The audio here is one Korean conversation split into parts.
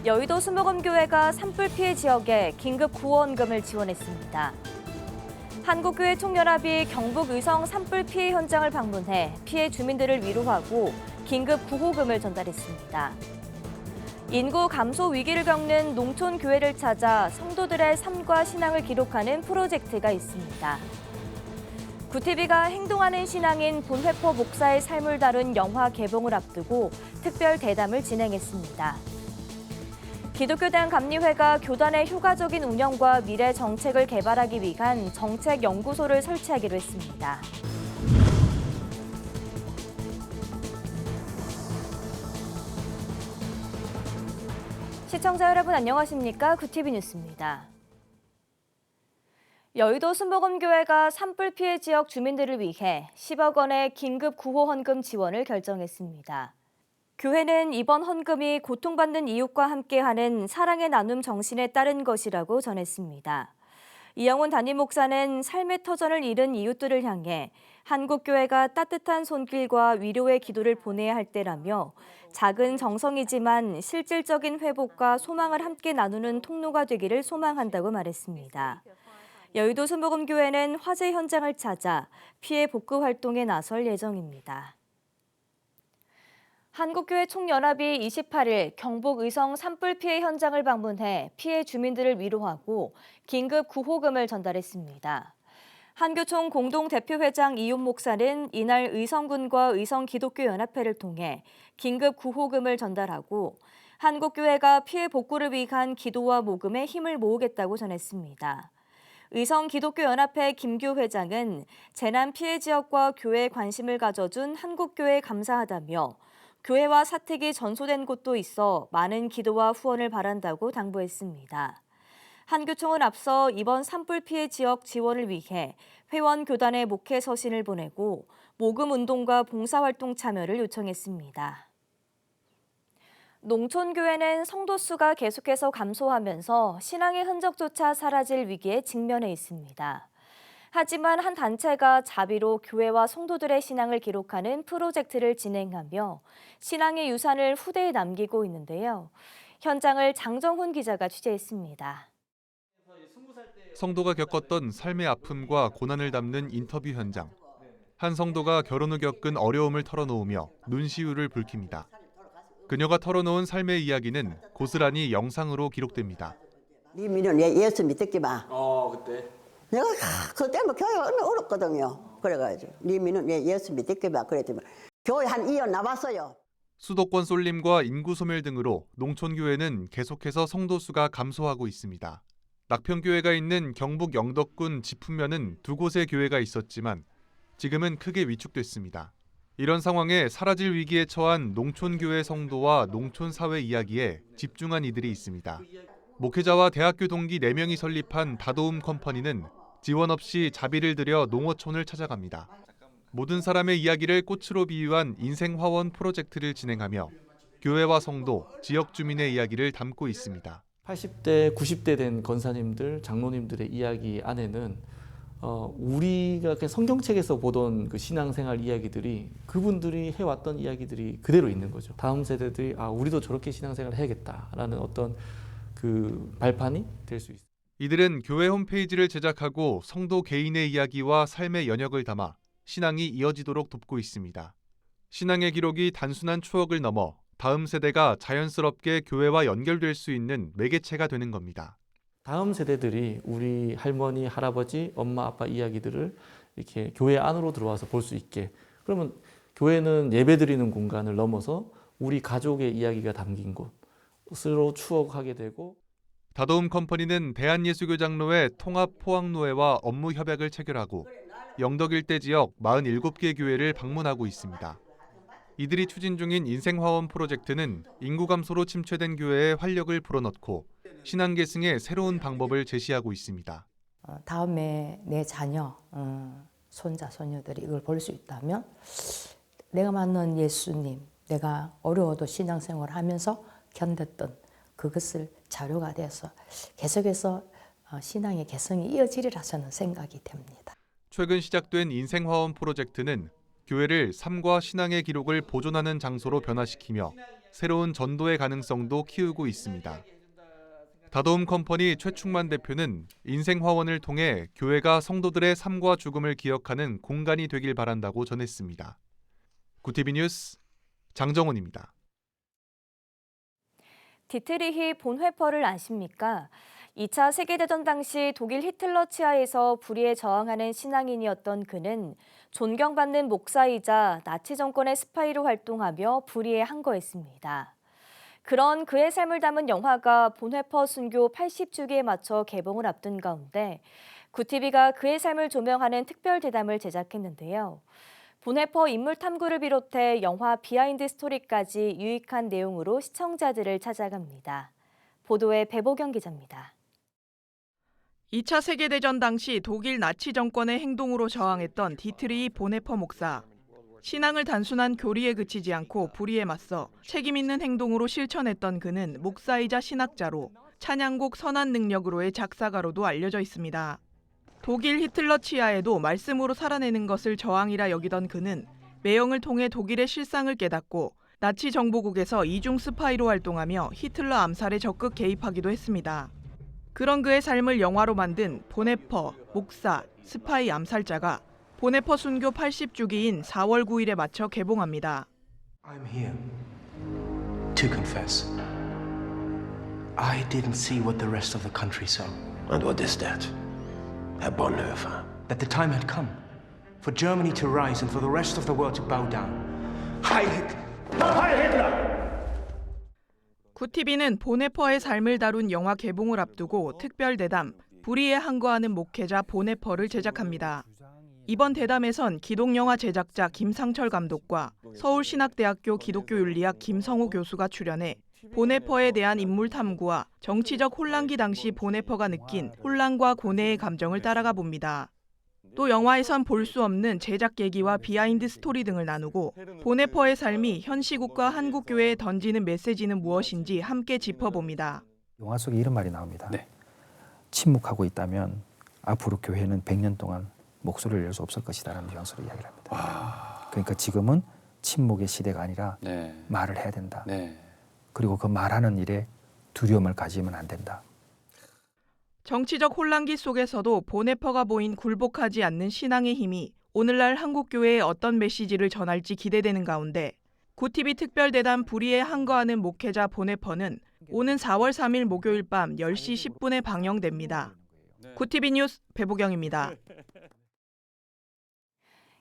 여의도 수목원교회가 산불 피해 지역에 긴급 구호원금을 지원했습니다. 한국교회 총연합이 경북 의성 산불 피해 현장을 방문해 피해 주민들을 위로하고 긴급 구호금을 전달했습니다. 인구 감소 위기를 겪는 농촌 교회를 찾아 성도들의 삶과 신앙을 기록하는 프로젝트가 있습니다. 구티비가 행동하는 신앙인 본회포 목사의 삶을 다룬 영화 개봉을 앞두고 특별 대담을 진행했습니다. 기독교대학 감리회가 교단의 효과적인 운영과 미래 정책을 개발하기 위한 정책연구소를 설치하기로 했습니다. 시청자 여러분 안녕하십니까? 구티비 뉴스입니다. 여의도 순복음교회가 산불 피해 지역 주민들을 위해 10억 원의 긴급 구호 헌금 지원을 결정했습니다. 교회는 이번 헌금이 고통받는 이웃과 함께하는 사랑의 나눔 정신에 따른 것이라고 전했습니다. 이영훈 담임 목사는 삶의 터전을 잃은 이웃들을 향해 한국교회가 따뜻한 손길과 위로의 기도를 보내야 할 때라며 작은 정성이지만 실질적인 회복과 소망을 함께 나누는 통로가 되기를 소망한다고 말했습니다. 여의도 순복음교회는 화재 현장을 찾아 피해 복구 활동에 나설 예정입니다. 한국교회 총연합이 28일 경북 의성 산불 피해 현장을 방문해 피해 주민들을 위로하고 긴급 구호금을 전달했습니다. 한교총 공동대표회장 이윤 목사는 이날 의성군과 의성기독교연합회를 통해 긴급 구호금을 전달하고 한국교회가 피해 복구를 위한 기도와 모금에 힘을 모으겠다고 전했습니다. 의성기독교연합회 김규 회장은 재난 피해 지역과 교회에 관심을 가져준 한국교회에 감사하다며 교회와 사택이 전소된 곳도 있어 많은 기도와 후원을 바란다고 당부했습니다. 한교총은 앞서 이번 산불 피해 지역 지원을 위해 회원 교단에 목회 서신을 보내고 모금 운동과 봉사활동 참여를 요청했습니다. 농촌교회는 성도 수가 계속해서 감소하면서 신앙의 흔적조차 사라질 위기에 직면해 있습니다. 하지만 한 단체가 자비로 교회와 성도들의 신앙을 기록하는 프로젝트를 진행하며 신앙의 유산을 후대에 남기고 있는데요. 현장을 장정훈 기자가 취재했습니다. 성도가 겪었던 삶의 아픔과 고난을 담는 인터뷰 현장. 한 성도가 결혼 후 겪은 어려움을 털어놓으며 눈시울을 붉힙니다. 그녀가 털어놓은 삶의 이야기는 고스란히 영상으로 기록됩니다. 네 민은 왜 예수 믿었기 봐. 그때. 내가 그때 뭐 교회가 얼마나 어렵거든요. 그래가지고 네 민은 왜 예수 믿었기 봐. 그랬더니 교회 한 2년 나왔어요. 수도권 쏠림과 인구 소멸 등으로 농촌교회는 계속해서 성도 수가 감소하고 있습니다. 낙평교회가 있는 경북 영덕군 지품면은 두 곳의 교회가 있었지만 지금은 크게 위축됐습니다. 이런 상황에 사라질 위기에 처한 농촌교회 성도와 농촌사회 이야기에 집중한 이들이 있습니다. 목회자와 대학교 동기 4명이 설립한 다도움 컴퍼니는 지원 없이 자비를 들여 농어촌을 찾아갑니다. 모든 사람의 이야기를 꽃으로 비유한 인생화원 프로젝트를 진행하며 교회와 성도, 지역 주민의 이야기를 담고 있습니다. 80대, 90대 된 권사님들, 장로님들의 이야기 안에는 우리가 그냥 성경책에서 보던 그 신앙생활 이야기들이 그분들이 해왔던 이야기들이 그대로 있는 거죠. 다음 세대들이 우리도 저렇게 신앙생활을 해야겠다라는 어떤 그 발판이 될 수 있습니다. 이들은 교회 홈페이지를 제작하고 성도 개인의 이야기와 삶의 연역을 담아 신앙이 이어지도록 돕고 있습니다. 신앙의 기록이 단순한 추억을 넘어 다음 세대가 자연스럽게 교회와 연결될 수 있는 매개체가 되는 겁니다. 다음 세대들이 우리 할머니, 할아버지, 엄마, 아빠 이야기들을 이렇게 교회 안으로 들어와서 볼 수 있게. 그러면 교회는 예배드리는 공간을 넘어서 우리 가족의 이야기가 담긴 곳으로 추억하게 되고. 다도움 컴퍼니는 대한예수교장로회 통합포항노회와 업무 협약을 체결하고 영덕 일대 지역 47개 교회를 방문하고 있습니다. 이들이 추진 중인 인생화원 프로젝트는 인구 감소로 침체된 교회에 활력을 불어넣고 신앙 계승의 새로운 방법을 제시하고 있습니다. 다음에 내 자녀, 손자, 손녀들이 이걸 볼 수 있다면 내가 만난 예수님, 내가 어려워도 신앙생활을 하면서 견뎠던 그것을 자료가 돼서 계속해서 신앙의 개성이 이어지리라 저는 생각이 됩니다. 최근 시작된 인생화원 프로젝트는 교회를 삶과 신앙의 기록을 보존하는 장소로 변화시키며 새로운 전도의 가능성도 키우고 있습니다. 다도움 컴퍼니 최충만 대표는 인생 화원을 통해 교회가 성도들의 삶과 죽음을 기억하는 공간이 되길 바란다고 전했습니다. 구티비 뉴스 장정훈입니다. 디트리히 본회퍼를 아십니까? 2차 세계대전 당시 독일 히틀러 치하에서 불의에 저항하는 신앙인이었던 그는 존경받는 목사이자 나치 정권의 스파이로 활동하며 불의에 항거했습니다. 그런 그의 삶을 담은 영화가 본회퍼 순교 80주기에 맞춰 개봉을 앞둔 가운데 구티비가 그의 삶을 조명하는 특별 대담을 제작했는데요. 본회퍼 인물 탐구를 비롯해 영화 비하인드 스토리까지 유익한 내용으로 시청자들을 찾아갑니다. 보도에 배보경 기자입니다. 2차 세계대전 당시 독일 나치 정권의 행동으로 저항했던 디트리히 본헤퍼 목사. 신앙을 단순한 교리에 그치지 않고 불의에 맞서 책임 있는 행동으로 실천했던 그는 목사이자 신학자로 찬양곡 선한 능력으로의 작사가로도 알려져 있습니다. 독일 히틀러 치하에도 말씀으로 살아내는 것을 저항이라 여기던 그는 매형을 통해 독일의 실상을 깨닫고 나치 정보국에서 이중 스파이로 활동하며 히틀러 암살에 적극 개입하기도 했습니다. 그런 그의 삶을 영화로 만든 본헤퍼, 목사, 스파이 암살자가 본헤퍼 순교 80주기인 4월 9일에 맞춰 개봉합니다. I'm here to confess. I didn't see what the rest of the country saw. And what is that? Herr Bonhoeffer. That the time had come for Germany to rise and for the rest of the world to bow down. Heil Hitler! 구티비는 본헤퍼의 삶을 다룬 영화 개봉을 앞두고 특별 대담, 불의에 항거하는 목회자 본헤퍼를 제작합니다. 이번 대담에선 기독영화 제작자 김상철 감독과 서울신학대학교 기독교윤리학 김성호 교수가 출연해 본헤퍼에 대한 인물 탐구와 정치적 혼란기 당시 본헤퍼가 느낀 혼란과 고뇌의 감정을 따라가 봅니다. 또 영화에선 볼 수 없는 제작 계기와 비하인드 스토리 등을 나누고 본헤퍼의 삶이 현 시국과 한국교회에 던지는 메시지는 무엇인지 함께 짚어봅니다. 영화 속에 이런 말이 나옵니다. 네. 침묵하고 있다면 앞으로 교회는 100년 동안 목소리를 낼 수 없을 것이다라는 뉘앙스로 이야기를 합니다. 그러니까 지금은 침묵의 시대가 아니라 말을 해야 된다. 그리고 그 말하는 일에 두려움을 가지면 안 된다. 정치적 혼란기 속에서도 본헤퍼가 보인 굴복하지 않는 신앙의 힘이 오늘날 한국교회에 어떤 메시지를 전할지 기대되는 가운데 구티비 특별대담 불의에 항거하는 목회자 본헤퍼는 오는 4월 3일 목요일 밤 10시 10분에 방영됩니다. 구티비 뉴스 배보경입니다.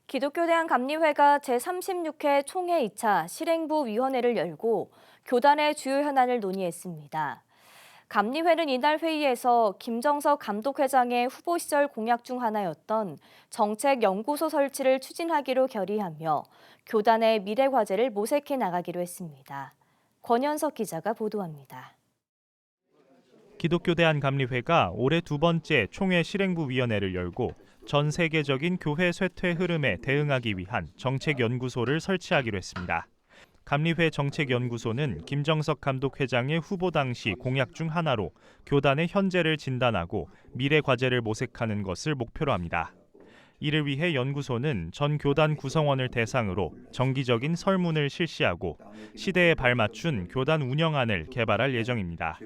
기독교대한감리회가 제36회 총회 2차 실행부 위원회를 열고 교단의 주요 현안을 논의했습니다. 감리회는 이날 회의에서 김정석 감독회장의 후보 시절 공약 중 하나였던 정책연구소 설치를 추진하기로 결의하며 교단의 미래 과제를 모색해 나가기로 했습니다. 권현석 기자가 보도합니다. 기독교대한감리회가 올해 두 번째 총회 실행부위원회를 열고 전 세계적인 교회 쇠퇴 흐름에 대응하기 위한 정책연구소를 설치하기로 했습니다. 감리회 정책연구소는 김정석 감독회장의 후보 당시 공약 중 하나로 교단의 현재를 진단하고 미래 과제를 모색하는 것을 목표로 합니다. 이를 위해 연구소는 전 교단 구성원을 대상으로 정기적인 설문을 실시하고 시대에 발맞춘 교단 운영안을 개발할 예정입니다.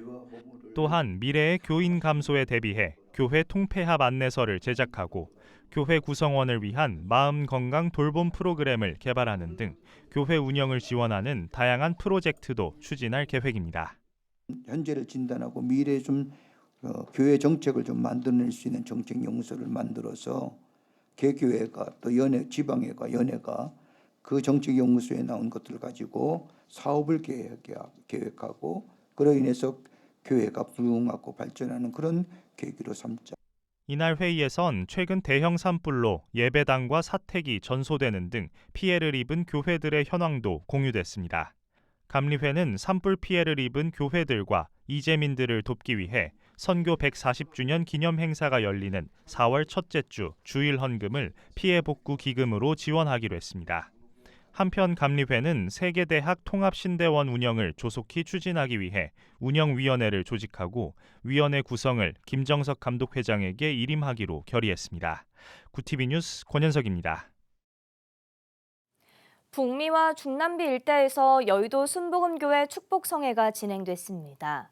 또한 미래의 교인 감소에 대비해 교회 통폐합 안내서를 제작하고 교회 구성원을 위한 마음 건강 돌봄 프로그램을 개발하는 등 교회 운영을 지원하는 다양한 프로젝트도 추진할 계획입니다. 현재를 진단하고 미래에 좀 교회 정책을 좀 만들어낼 수 있는 정책 연구소를 만들어서 개교회가 또 연회, 지방회가, 연회가 그 정책 연구소에 나온 것들을 가지고 사업을 계획하고 그로 인해서 교회가 부흥하고 발전하는 그런 계기로 삼자. 이날 회의에선 최근 대형 산불로 예배당과 사택이 전소되는 등 피해를 입은 교회들의 현황도 공유됐습니다. 감리회는 산불 피해를 입은 교회들과 이재민들을 돕기 위해 선교 140주년 기념 행사가 열리는 4월 첫째 주 주일 헌금을 피해 복구 기금으로 지원하기로 했습니다. 한편 감리회는 세계대학 통합신대원 운영을 조속히 추진하기 위해 운영위원회를 조직하고 위원회 구성을 김정석 감독회장에게 일임하기로 결의했습니다. 구티비 뉴스 권현석입니다. 북미와 중남미 일대에서 여의도 순복음교회 축복성회가 진행됐습니다.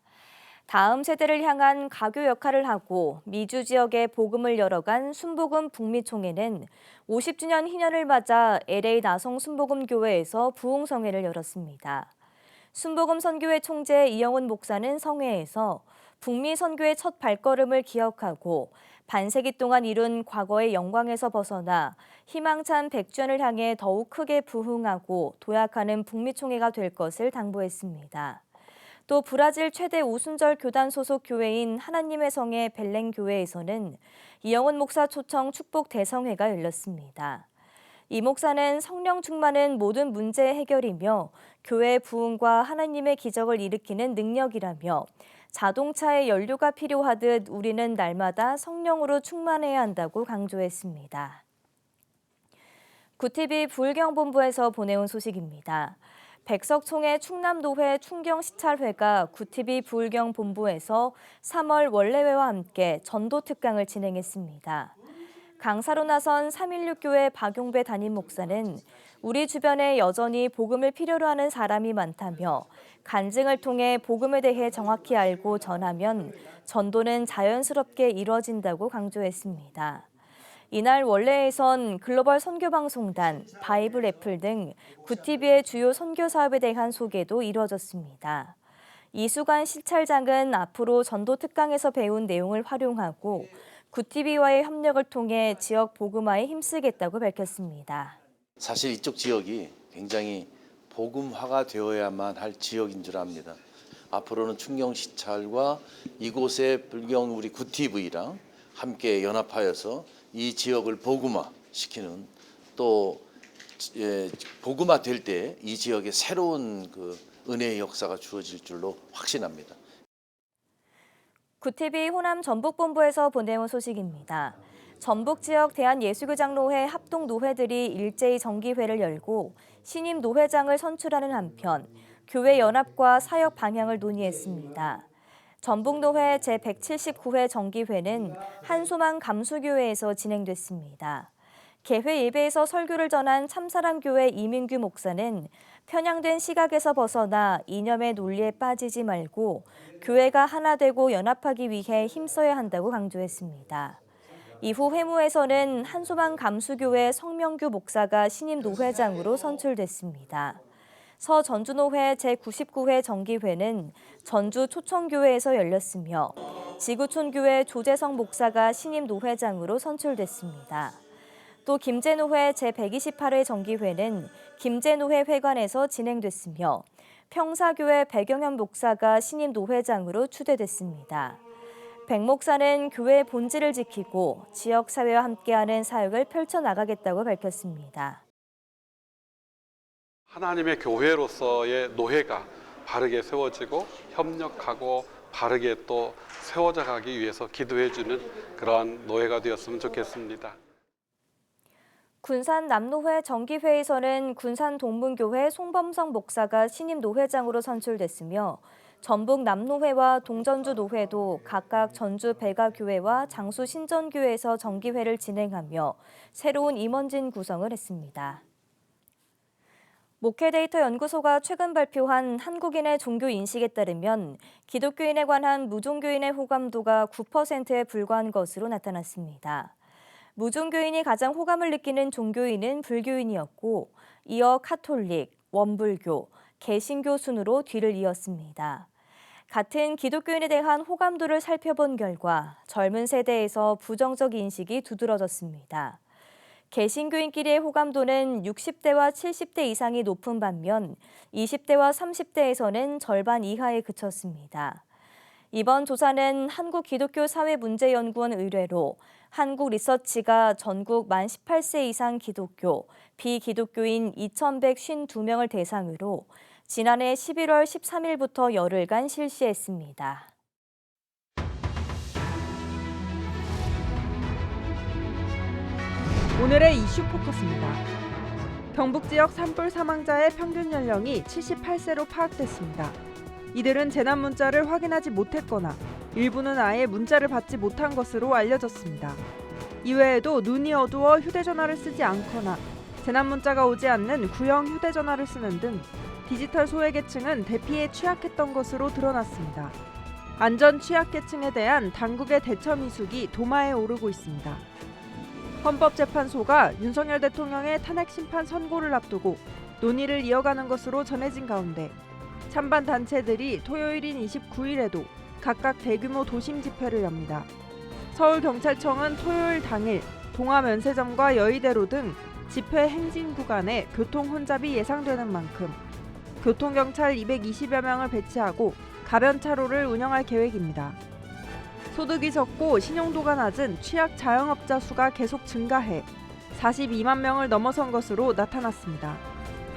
다음 세대를 향한 가교 역할을 하고 미주 지역에 복음을 열어간 순복음 북미총회는 50주년 희년을 맞아 LA 나성 순복음교회에서 부흥성회를 열었습니다. 순복음 선교회 총재 이영훈 목사는 성회에서 북미 선교의 첫 발걸음을 기억하고 반세기 동안 이룬 과거의 영광에서 벗어나 희망찬 100주년을 향해 더욱 크게 부흥하고 도약하는 북미총회가 될 것을 당부했습니다. 또 브라질 최대 오순절 교단 소속 교회인 하나님의 성의 벨랭 교회에서는 이영훈 목사 초청 축복 대성회가 열렸습니다. 이 목사는 성령 충만은 모든 문제의 해결이며 교회의 부흥과 하나님의 기적을 일으키는 능력이라며 자동차에 연료가 필요하듯 우리는 날마다 성령으로 충만해야 한다고 강조했습니다. 구TV 부울경본부에서 보내온 소식입니다. 백석총회 충남도회 충경시찰회가 구TV 부울경본부에서 3월 원래회와 함께 전도특강을 진행했습니다. 강사로 나선 316교회 박용배 담임 목사는 우리 주변에 여전히 복음을 필요로 하는 사람이 많다며 간증을 통해 복음에 대해 정확히 알고 전하면 전도는 자연스럽게 이뤄진다고 강조했습니다. 이날 원래에선 글로벌 선교방송단, 바이블 애플 등 구TV의 주요 선교 사업에 대한 소개도 이루어졌습니다. 이수관 시찰장은 앞으로 전도 특강에서 배운 내용을 활용하고 구TV와의 협력을 통해 지역 복음화에 힘쓰겠다고 밝혔습니다. 사실 이쪽 지역이 굉장히 복음화가 되어야만 할 지역인 줄 압니다. 앞으로는 충경시찰과 이곳의 불경 우리 구TV랑 함께 연합하여서 이 지역을 복음화시키는 또 복음화 될 때 이 지역에 새로운 그 은혜의 역사가 주어질 줄로 확신합니다. 구TV 호남 전북본부에서 보내온 소식입니다. 전북 지역 대한예수교장로회 합동노회들이 일제히 정기회를 열고 신임 노회장을 선출하는 한편 교회 연합과 사역 방향을 논의했습니다. 전북노회 제179회 정기회는 한소망 감수교회에서 진행됐습니다. 개회 예배에서 설교를 전한 참사랑교회 이민규 목사는 편향된 시각에서 벗어나 이념의 논리에 빠지지 말고 교회가 하나 되고 연합하기 위해 힘써야 한다고 강조했습니다. 이후 회무에서는 한소망 감수교회 성명규 목사가 신임 노회장으로 선출됐습니다. 서전주노회 제99회 정기회는 전주 초청교회에서 열렸으며 지구촌교회 조재성 목사가 신임 노회장으로 선출됐습니다. 또 김제노회 제128회 정기회는 김제노회 회관에서 진행됐으며 평사교회 백영현 목사가 신임 노회장으로 추대됐습니다. 백 목사는 교회의 본질을 지키고 지역사회와 함께하는 사역을 펼쳐나가겠다고 밝혔습니다. 하나님의 교회로서의 노회가 바르게 세워지고 협력하고 바르게 또 세워져 가기 위해서 기도해주는 그러한 노회가 되었으면 좋겠습니다. 군산 남노회 정기회에서는 군산 동문교회 송범성 목사가 신임 노회장으로 선출됐으며 전북 남노회와 동전주 노회도 각각 전주 백아교회와 장수 신전교회에서 정기회를 진행하며 새로운 임원진 구성을 했습니다. 목회데이터 연구소가 최근 발표한 한국인의 종교 인식에 따르면 기독교인에 관한 무종교인의 호감도가 9%에 불과한 것으로 나타났습니다. 무종교인이 가장 호감을 느끼는 종교인은 불교인이었고 이어 카톨릭, 원불교, 개신교 순으로 뒤를 이었습니다. 같은 기독교인에 대한 호감도를 살펴본 결과 젊은 세대에서 부정적 인식이 두드러졌습니다. 개신교인끼리의 호감도는 60대와 70대 이상이 높은 반면 20대와 30대에서는 절반 이하에 그쳤습니다. 이번 조사는 한국기독교사회문제연구원 의뢰로 한국리서치가 전국 만 18세 이상 기독교, 비기독교인 2,152명을 대상으로 지난해 11월 13일부터 열흘간 실시했습니다. 오늘의 이슈 포커스입니다. 경북 지역 산불 사망자의 평균 연령이 78세로 파악됐습니다. 이들은 재난 문자를 확인하지 못했거나 일부는 아예 문자를 받지 못한 것으로 알려졌습니다. 이외에도 눈이 어두워 휴대전화를 쓰지 않거나 재난 문자가 오지 않는 구형 휴대전화를 쓰는 등 디지털 소외계층은 대피에 취약했던 것으로 드러났습니다. 안전 취약계층에 대한 당국의 대처 미숙이 도마에 오르고 있습니다. 헌법재판소가 윤석열 대통령의 탄핵 심판 선고를 앞두고 논의를 이어가는 것으로 전해진 가운데 찬반 단체들이 토요일인 29일에도 각각 대규모 도심 집회를 엽니다. 서울경찰청은 토요일 당일 동아면세점과 여의대로 등 집회 행진 구간에 교통 혼잡이 예상되는 만큼 교통경찰 220여 명을 배치하고 가변 차로를 운영할 계획입니다. 소득이 적고 신용도가 낮은 취약 자영업자 수가 계속 증가해 42만 명을 넘어선 것으로 나타났습니다.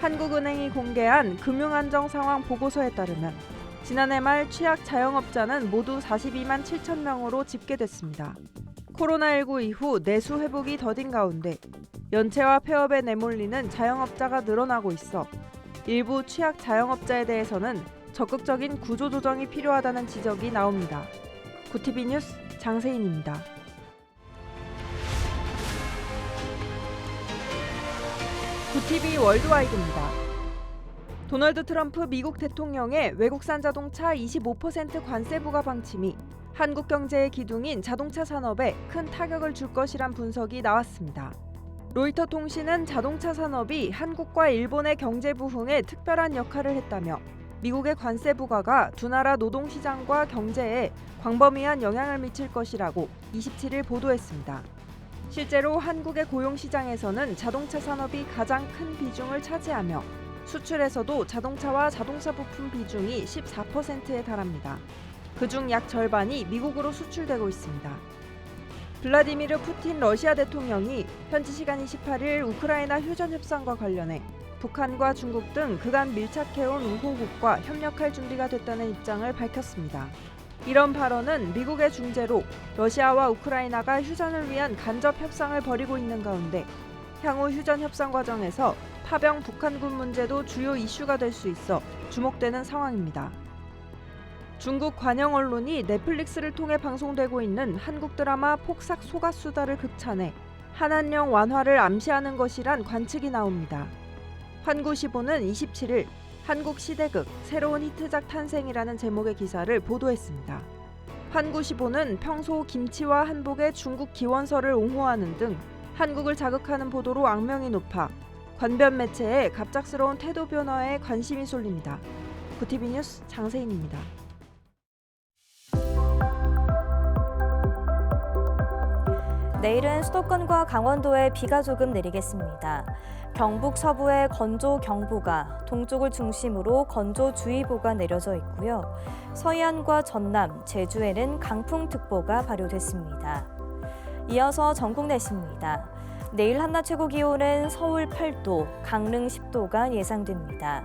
한국은행이 공개한 금융안정 상황 보고서에 따르면 지난해 말 취약 자영업자는 모두 42만 7천 명으로 집계됐습니다. 코로나19 이후 내수 회복이 더딘 가운데 연체와 폐업에 내몰리는 자영업자가 늘어나고 있어 일부 취약 자영업자에 대해서는 적극적인 구조조정이 필요하다는 지적이 나옵니다. 구티비 뉴스 장세인입니다. 구티비 월드와이드입니다. 도널드 트럼프 미국 대통령의 외국산 자동차 25% 관세 부과 방침이 한국 경제의 기둥인 자동차 산업에 큰 타격을 줄 것이란 분석이 나왔습니다. 로이터 통신은 자동차 산업이 한국과 일본의 경제 부흥에 특별한 역할을 했다며 미국의 관세 부과가 두 나라 노동시장과 경제에 광범위한 영향을 미칠 것이라고 27일 보도했습니다. 실제로 한국의 고용시장에서는 자동차 산업이 가장 큰 비중을 차지하며 수출에서도 자동차와 자동차 부품 비중이 14%에 달합니다. 그중 약 절반이 미국으로 수출되고 있습니다. 블라디미르 푸틴 러시아 대통령이 현지 시간 28일 우크라이나 휴전 협상과 관련해 북한과 중국 등 그간 밀착해온 우호국과 협력할 준비가 됐다는 입장을 밝혔습니다. 이런 발언은 미국의 중재로 러시아와 우크라이나가 휴전을 위한 간접 협상을 벌이고 있는 가운데 향후 휴전 협상 과정에서 파병 북한군 문제도 주요 이슈가 될 수 있어 주목되는 상황입니다. 중국 관영 언론이 넷플릭스를 통해 방송되고 있는 한국 드라마 폭삭 소가수다를 극찬해 한한령 완화를 암시하는 것이란 관측이 나옵니다. 환구시보는 27일 한국 시대극 새로운 히트작 탄생이라는 제목의 기사를 보도했습니다. 환구시보는 평소 김치와 한복의 중국 기원설을 옹호하는 등 한국을 자극하는 보도로 악명이 높아 관변 매체의 갑작스러운 태도 변화에 관심이 쏠립니다. 구티비 뉴스 장세인입니다. 내일은 수도권과 강원도에 비가 조금 내리겠습니다. 경북 서부에 건조경보가, 동쪽을 중심으로 건조주의보가 내려져 있고요. 서해안과 전남, 제주에는 강풍특보가 발효됐습니다. 이어서 전국 날씨입니다. 내일 한낮 최고 기온은 서울 8도, 강릉 10도가 예상됩니다.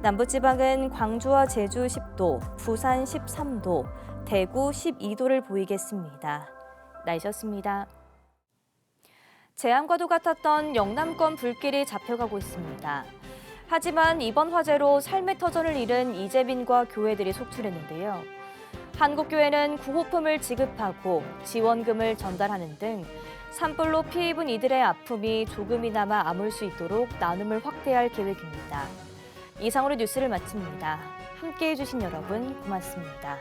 남부지방은 광주와 제주 10도, 부산 13도, 대구 12도를 보이겠습니다. 날씨였습니다. 재앙과도 같았던 영남권 불길이 잡혀가고 있습니다. 하지만 이번 화재로 삶의 터전을 잃은 이재민과 교회들이 속출했는데요. 한국교회는 구호품을 지급하고 지원금을 전달하는 등 산불로 피해 입은 이들의 아픔이 조금이나마 아물 수 있도록 나눔을 확대할 계획입니다. 이상으로 뉴스를 마칩니다. 함께해 주신 여러분 고맙습니다.